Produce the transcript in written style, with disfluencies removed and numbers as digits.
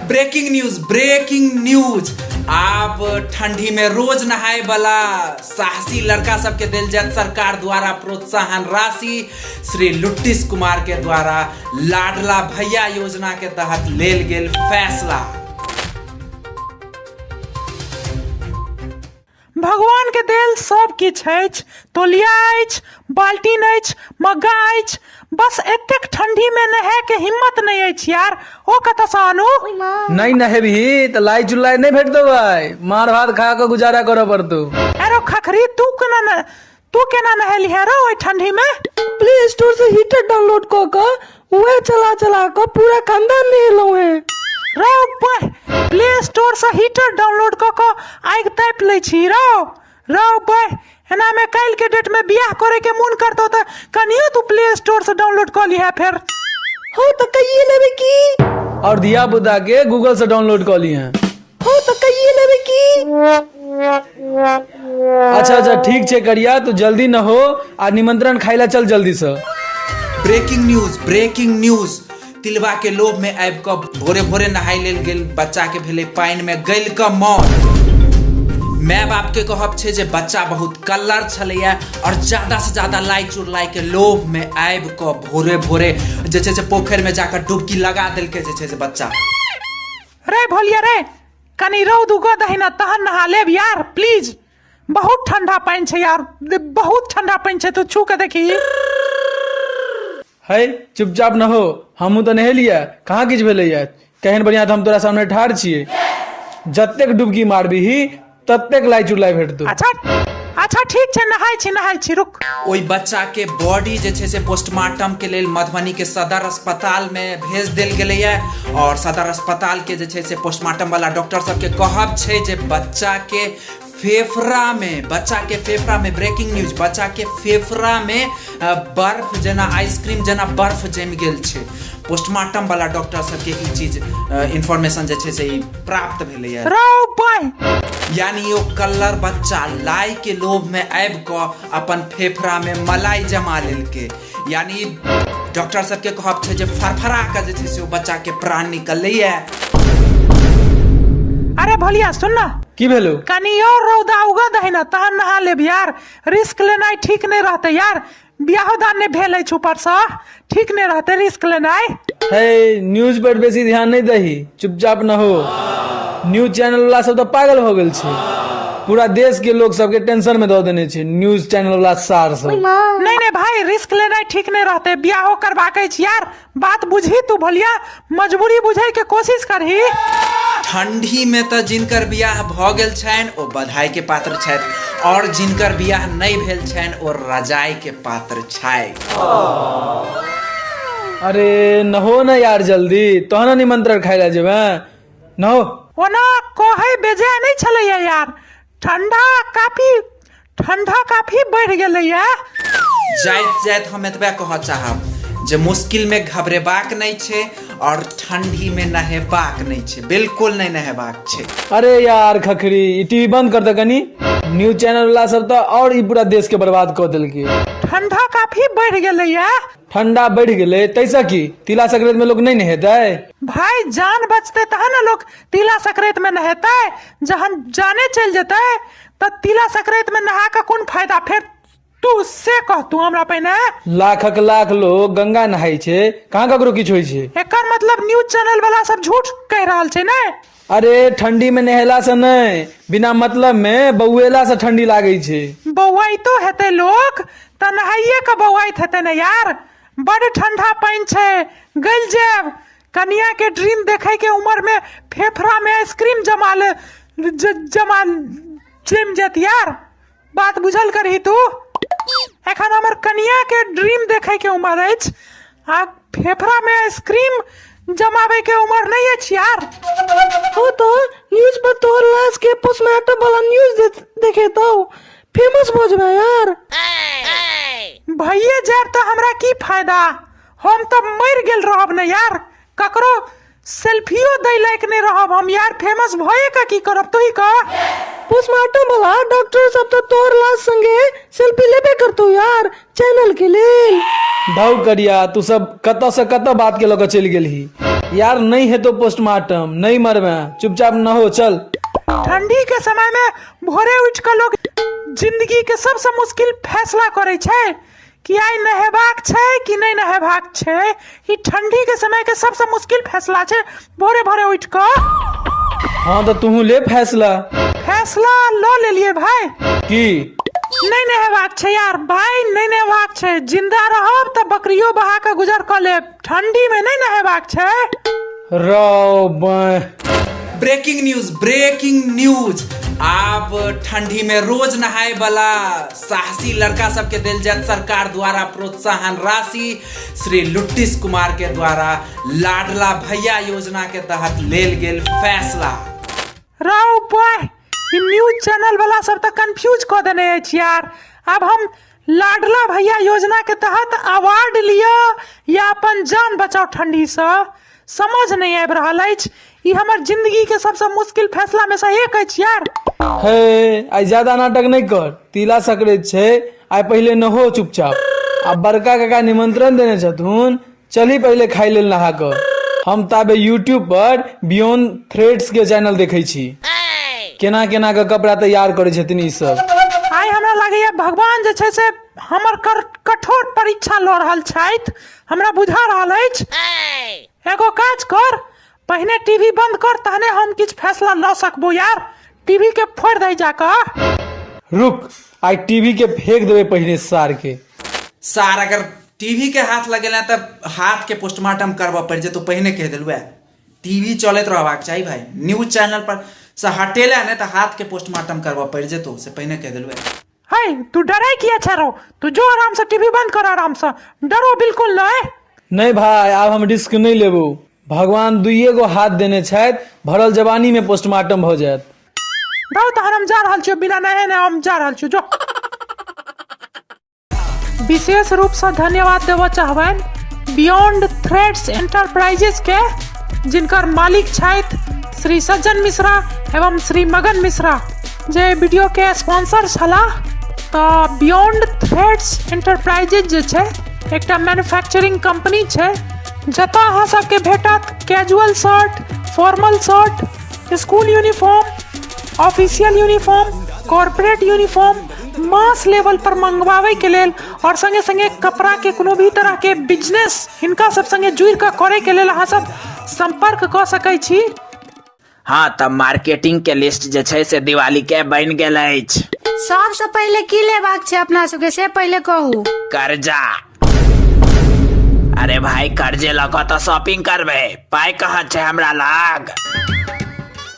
Breaking news. आप ठंडी में रोज नहाए वाला साहसी लड़का सबके दिल जात सरकार द्वारा प्रोत्साहन राशि श्री लुट्टिस कुमार के द्वारा लाडला भैया योजना के तहत लेल गेल फैसला। भगवान के देल सब किछ अछि, तौलिया अछि, बाल्टीन अछि, मग्गा अछि, बस एतेक ठंडी में नहाय के हिम्मत नहीं अछि यार। ओ कत से आनू? नहीं नहेबही तो लाई चुल्लाई नहीं भेट देबै, मार भात खा के गुजारा करे पड़तौ। अरे खखरी तू केना नहेली है रो ओइ ठंडी में? प्ले स्टोर से हीटर डाउनलोड क के वह चला के पूरा खानदान नहेलौ है। रो प्ले स्टोर से हीटर डाउनलोड क के आगि ताप लै छी रो एना में काल के डेट में बियाह करे के मन करतो त कनियो तू प्ले स्टोर से डाउनलोड क लिहा फिर। हो तो कहिए लेबे की? और दिया बुदा के गूगल से डाउनलोड कर लिए हैं। हो तो कहिए लेबे की? अच्छा ठीक छे करिया, तू जल्दी न हो आ निमंत्रण खाइला चल जल्दी से। Breaking news. तिलवा के लोभ में आबि क भोरे भोरे नहाय लेल गेल बच्चा के भेले पानि में गल क मौत। माय बाप के कहब छे जे बच्चा बहुत कल्लर छलैया और ज्यादा से ज्यादा लाई चुरलाई के लोभ में आबि क भोरे भोरे जे छे से पोखर में जाकर डुबकी लगा देलके जे छे से बच्चा। रे भोलिया रे कनी रौद उगो दही न तहन नहा लेब यार प्लीज। बहुत ठंडा पानी छे यार, बहुत ठंडा पानी छे, तू छू के देखी। है चुपचाप न हो, हमू तो नहेलिया कहाँ किछ भेलैया। केहन बढ़िया हम तोरा सामने ठाढ़ छिए, जतेक डुबकी मारबीही ततेक लाई चुरलाई भेटतौ। अच्छा ठीक छे, नहाय छी रुक। ओई बच्चा के बॉडी जे छे से पोस्टमार्टम के लेल मधुबनी के सदर अस्पताल में भेज देल गेलैया और सदर अस्पताल के जे छे से पोस्टमार्टम वाला डॉक्टर सब के कहब छे जे बच्चा के फेफड़ा में ब्रेकिंग न्यूज, बच्चा के फेफड़ा में बर्फ जना आइसक्रीम जना बर्फ जम गेल छे। पोस्टमार्टम वाला डॉक्टर सब के ई चीज इंफॉर्मेशन जे छे से प्राप्त भेलैया। यानी ओ कल्लर बच्चा लाई के लोभ में आबि क अपन फेफड़ा में मलाई जमा लेलके। यानी डॉक्टर सब के कहब छे जे फरफरा के जे छे से ओ बच्चा के प्राण निकलैया। अरे भलिया सुन ना, की भेलो? कनी और रौदा उगा दही ना तहन नहा लेब यार। रिस्क लेनाइ ठीक नहीं रहते यार, बियाह दान ने भेल छ ऊपर से, ठीक नहीं रहते रिस्क लेनाइ। है न्यूज पर बेसी ध्यान नहीं दही, चुपचाप न हो। न्यूज चैनल वाला सब तो पागल हो गेल छे, पूरा देश के लोग सबके टेंशन में दो देने छे न्यूज चैनल वाला सार सब। नहीं भाई रिस्क लेना ठीक नहीं रहते, बियाहो करबाके छी यार। बात बुझी तू भलिया, मजबूरी बुझे के कोशिश करही। ठंडी में तो जिनकर बियाह भ गेल छन ओ बधाई के पात्र छथि और जिनकर बियाह नहीं भेल छन ओ रजाई के पात्र छथि। अरे न हो ना यार जल्दी, तोहना निमंत्रण खाइला जेबे न हो। ओना कोहे बेजा नहीं छलैया यार, ठंडा काफी बढ़ गेलैया। जाइत हम एतबे कह चाहब जे मुश्किल में घबरेबाक नहीं छे और ठंडी में नहेबाक नहीं छे, बिल्कुल नहीं नहेबाक छे। अरे यार खखरी ई टीवी बंद कर दे कनी, न्यूज चैनल वाला सब तो और ई पूरा देश के बर्बाद कर देलके। ठंडा काफी बढ़ गेलैया। ठंडा बढ़ गेले तैसा की तिला संक्रांति में लोग नहीं नहेते? भाई जान बचते तहन न लोग तिला संक्रांति में नहेते, जहन जाने चल जेते त तिला संक्रांति में नहा का कौन फायदा। फिर तू से कह, तू हमरा पे ना लाख लोग गंगा नहाय छे, कहाँ ककरो किछ होय छे। एकर मतलब न्यूज चैनल वाला सब झूठ कह रहल छे ना। अरे ठंडी में नहेला से नहीं, बिना मतलब में बउएला से ठंडी लागे छे। बउआई तो हेते लोग त नहाइए के बउआइत हेते ना यार। बड़ ठंडा पानी छे, गल जेब। कनिया के ड्रीम देखे के उम्र में फेफड़ा में आइसक्रीम जम जात यार। बात बुझल करही तू। एखन हमर कनिया के ड्रीम देखे के उम्र अछि, आ फेफड़ा में आइसक्रीम जमावे के उम्र नहीं अछि यार। हो तो न्यूज पर तोर लाश के पोस्टमार्टम वाला न्यूज देखे तो फेमस हो जाबे यार। भैये जाब तो हमरा की फायदा, हम तो मर गेल रहब ना यार। ककरो सेल्फियो दै लायक नहीं रहब हम यार, फेमस भए का की करब तू ही कह। पोस्टमार्टम वाला डॉक्टर सब तो तोर लाश संगे सेल्फी लेबे करतो यार चैनल के लिए। भाव करिया तू सब कत से कत बात के लग चल गेलही। यार नहीं है तो पोस्टमार्टम नहीं मरबे, चुपचाप न हो चल। ठंडी के समय में भोरे उठ के लोग जिंदगी के सबसे मुश्किल फैसला करे छे कि आइ नहेबाक छे कि नहीं नहेबाक छे। ई ठंडी के समय के सबसे मुश्किल फैसला छे भोरे भोरे उठ के। हाँ तो तू ले फैसला। फैसला लो ले लिए भाई की नहीं नहेबाक छे यार भाई, नहीं नहेबाक छे। जिंदा रहब त बकरियों बहा के गुजर कर ले, ठंडी में नहीं नहेबाक छे। रो ब्रेकिंग न्यूज। आप ठंडी में रोज नहाए वाला साहसी लड़का सबके दिल जात सरकार द्वारा प्रोत्साहन राशि श्री लुट्टिस कुमार के द्वारा लाडला भैया योजना के तहत लेल गेल फैसला। राव बॉय न्यूज चैनल वाला सब तक कंफ्यूज कर देने अछि यार। अब हम लाडला भैया योजना के तहत अवार्ड लिया या अपन जान बचाओ ठंडी से, समझ नहीं आबि रहल अछि। ई हमर जिंदगी के सबसे मुश्किल फैसला में से एक अछि यार। हे आई ज्यादा नाटक नहीं कर, तिला संक्रांति छे, आई पहले न हो चुपचाप। अब बड़का काका निमंत्रण देने छथुन, चली पहले खाई लेल नहा कर। हम ताबे यूट्यूब पर बियॉन्ड थ्रेड्स के चैनल देखे छी, केना केना के कपड़ा तैयार करे छथिन ई सब। आइ हमरा लागैया भगवान जे छै से हमर कठोर परीक्षा ल रहल छथि, हमरा बुझा रहल अछि। एगो काज कर, पहले टीवी बंद कर तहने हम किछ फैसला ल सकबो यार। टीवी के फोड़ दे जाकर। रुक, आई टीवी के फेंक देवे पहले सार के। सार अगर टीवी के हाथ लगेला तब हाथ के पोस्टमार्टम करवा पड़ जे, तो पहले कह दिलुए टीवी चलत रहबाक चाहिए भाई। न्यूज चैनल पर से हटेला ने तो हाथ के पोस्टमार्टम करवा पड़ जे, तो से पहले कह दिलुए। हाय तू डरे किया छरो, तू जो आराम से टीवी बंद कर, आराम से, डरो बिल्कुल नहीं भाई। अब हम रिस्क नहीं लेबो, भगवान दुइये गो हाथ देने छथि, भरल जवानी में पोस्टमार्टम हो जायत। जाओ तो हम जा रहल छियो, बिना नहे ने हम जा रहल छियो जो। विशेष रूप से धन्यवाद देव चाहबन बियॉन्ड थ्रेड्स एंटरप्राइजेस के, जिनकर मालिक छथि श्री सज्जन मिश्रा एवं श्री मगन मिश्रा, जे वीडियो के स्पॉन्सर छलाह। तो बियॉन्ड थ्रेड्स एंटरप्राइजेस जे छै एकटा मैन्युफैक्चरिंग कंपनी छै, जतऽ अहाँ सबके भेटत casual shirt, formal shirt, school uniform, official uniform, corporate uniform mass level पर मंगवावे के लेल, और संगे संगे कपड़ा के कोनो भी तरह के बिजनेस हिनका सब संगे जुड़ के करे के लेल अहाँ सब संपर्क क सकै छी। हाँ तब मार्केटिंग के लिस्ट जे छै से दिवाली के बन गेल अछि। सबसे पहले की लेबाक छै अपना सबके से पहले कहू। कर्जा। अरे भाई कर्जे लऽ कऽ तऽ शॉपिंग करबै, पाइ कहाँ छै हमरा लग।